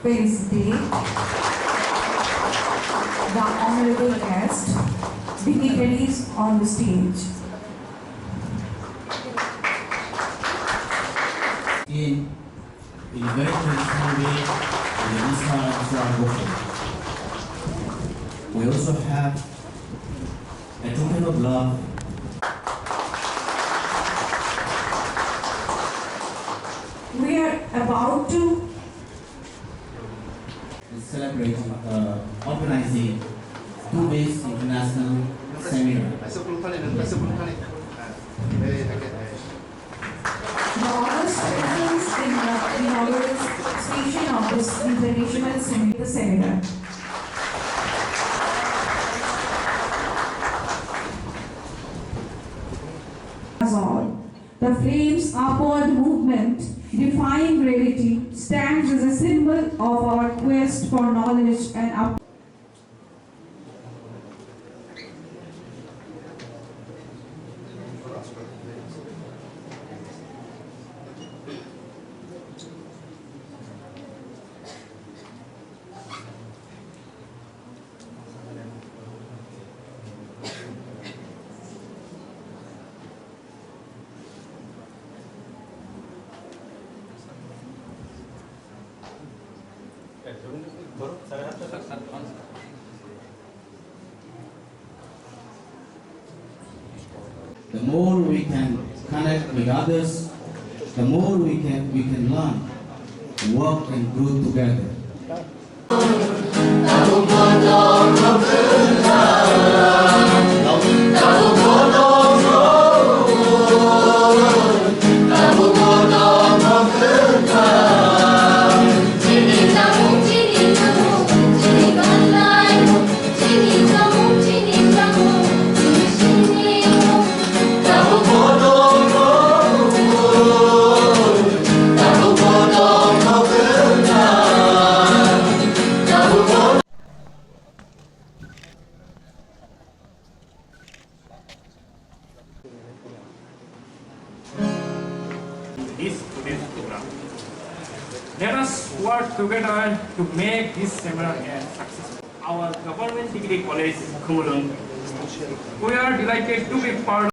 felicitate the honorable guest, dignitaries on the stage. In a very traditional way, in the Islam. We also have a token of love. We are about to celebrate organizing 2 days international seminar. the August presence in the inaugural session of this international seminar. As all, the flames upward movement, defying gravity, stands as a symbol of our quest for knowledge and up. The more we can connect with others, the more we can learn, work and grow together. Today's program. Let us work together to make this seminar a success. Our government degree college, Kokborok, we are delighted to be part